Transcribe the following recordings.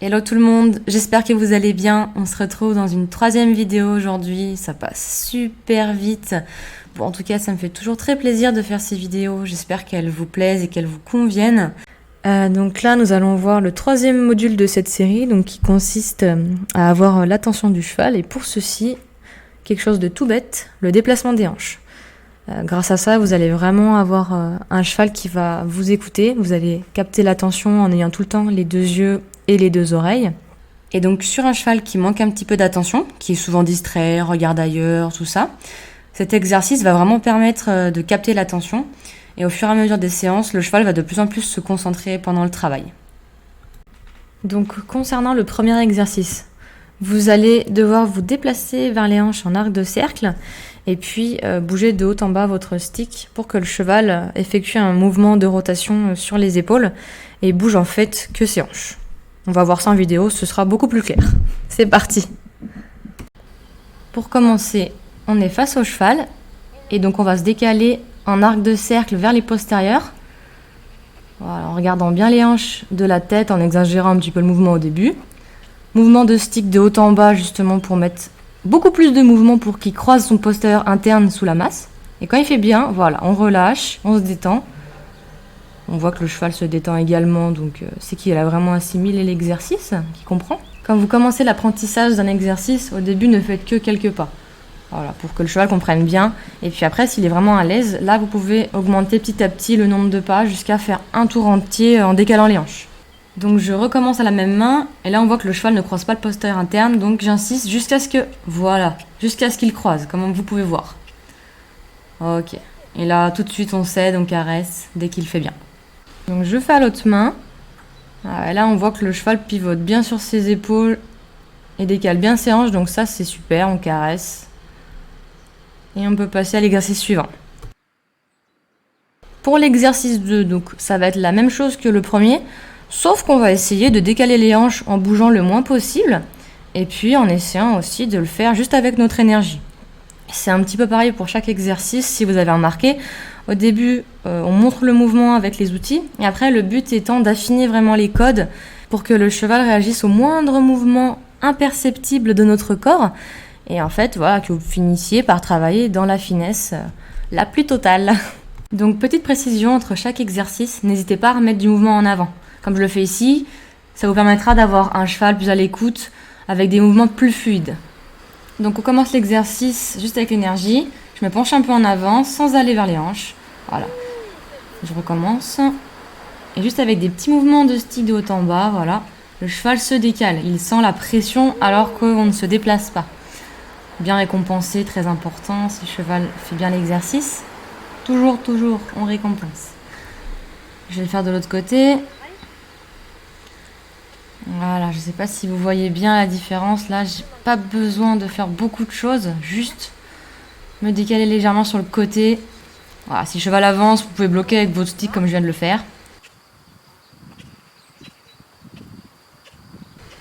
Hello tout le monde, j'espère que vous allez bien. On se retrouve dans une troisième vidéo aujourd'hui, ça passe super vite. Bon, en tout cas, ça me fait toujours très plaisir de faire ces vidéos, j'espère qu'elles vous plaisent et qu'elles vous conviennent. Donc là, nous allons voir le troisième module de cette série, donc qui consiste à avoir l'attention du cheval, et pour ceci, quelque chose de tout bête, le déplacement des hanches. Grâce à ça, vous allez vraiment avoir un cheval qui va vous écouter, vous allez capter l'attention en ayant tout le temps les deux yeux et les deux oreilles. Et donc sur un cheval qui manque un petit peu d'attention, qui est souvent distrait, regarde ailleurs, tout ça, cet exercice va vraiment permettre de capter l'attention. Et au fur et à mesure des séances, le cheval va de plus en plus se concentrer pendant le travail. Donc concernant le premier exercice, vous allez devoir vous déplacer vers les hanches en arc de cercle et puis bouger de haut en bas votre stick pour que le cheval effectue un mouvement de rotation sur les épaules et bouge en fait que ses hanches. On va voir ça en vidéo, ce sera beaucoup plus clair. C'est parti. Pour commencer, on est face au cheval et donc on va se décaler en arc de cercle vers les postérieurs. Voilà, en regardant bien les hanches de la tête, en exagérant un petit peu le mouvement au début. Mouvement de stick de haut en bas justement pour mettre beaucoup plus de mouvement pour qu'il croise son postérieur interne sous la masse. Et quand il fait bien, voilà, on relâche, on se détend. On voit que le cheval se détend également, donc c'est qu'il a vraiment assimilé l'exercice, qu'il comprend. Quand vous commencez l'apprentissage d'un exercice, au début ne faites que quelques pas. Voilà, pour que le cheval comprenne bien. Et puis après, s'il est vraiment à l'aise, là vous pouvez augmenter petit à petit le nombre de pas jusqu'à faire un tour entier en décalant les hanches. Donc je recommence à la même main, et là on voit que le cheval ne croise pas le postérieur interne, donc j'insiste jusqu'à ce que, voilà, jusqu'à ce qu'il croise, comme vous pouvez voir. Ok, et là tout de suite on cède, on caresse, dès qu'il fait bien. Donc je fais à l'autre main, et là on voit que le cheval pivote bien sur ses épaules, et décale bien ses hanches, donc ça c'est super, on caresse. Et on peut passer à l'exercice suivant. Pour l'exercice 2, donc ça va être la même chose que le premier, sauf qu'on va essayer de décaler les hanches en bougeant le moins possible, et puis en essayant aussi de le faire juste avec notre énergie. C'est un petit peu pareil pour chaque exercice, si vous avez remarqué. Au début, on montre le mouvement avec les outils, et après le but étant d'affiner vraiment les codes pour que le cheval réagisse au moindre mouvement imperceptible de notre corps, et en fait, voilà, que vous finissiez par travailler dans la finesse la plus totale. Donc petite précision entre chaque exercice, n'hésitez pas à remettre du mouvement en avant. Comme je le fais ici, ça vous permettra d'avoir un cheval plus à l'écoute, avec des mouvements plus fluides. Donc on commence l'exercice juste avec l'énergie. Je me penche un peu en avant, sans aller vers les hanches. Voilà. Je recommence. Et juste avec des petits mouvements de stick de haut en bas, voilà. Le cheval se décale. Il sent la pression alors qu'on ne se déplace pas. Bien récompensé, très important. Si le cheval fait bien l'exercice, toujours, on récompense. Je vais le faire de l'autre côté. Voilà, je ne sais pas si vous voyez bien la différence. Là, j'ai pas besoin de faire beaucoup de choses, juste me décaler légèrement sur le côté. Voilà, si le cheval avance, vous pouvez bloquer avec votre stick comme je viens de le faire.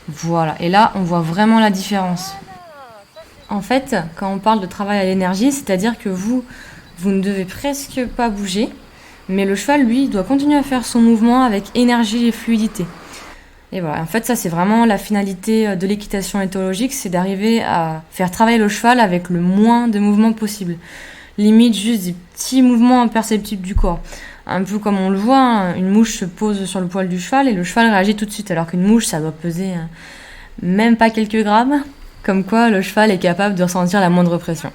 Voilà, et là, on voit vraiment la différence. En fait, quand on parle de travail à l'énergie, c'est-à-dire que vous ne devez presque pas bouger, mais le cheval, lui, doit continuer à faire son mouvement avec énergie et fluidité. Et voilà, en fait, ça, c'est vraiment la finalité de l'équitation éthologique, c'est d'arriver à faire travailler le cheval avec le moins de mouvements possible. Limite, juste des petits mouvements imperceptibles du corps. Un peu comme on le voit, hein, une mouche se pose sur le poil du cheval et le cheval réagit tout de suite, alors qu'une mouche, ça doit peser même pas quelques grammes. Comme quoi, le cheval est capable de ressentir la moindre pression.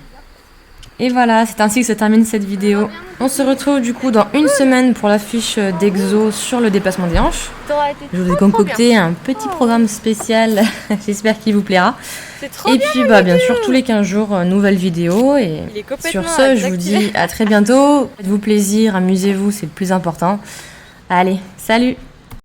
Et voilà, c'est ainsi que se termine cette vidéo. On se retrouve du coup dans une semaine pour la fiche d'exo sur le déplacement des hanches. Je vous ai concocté un petit programme spécial, j'espère qu'il vous plaira. Et puis bien sûr, tous les 15 jours, nouvelle vidéo. Et sur ce, je vous dis à très bientôt. Faites-vous plaisir, amusez-vous, c'est le plus important. Allez, salut!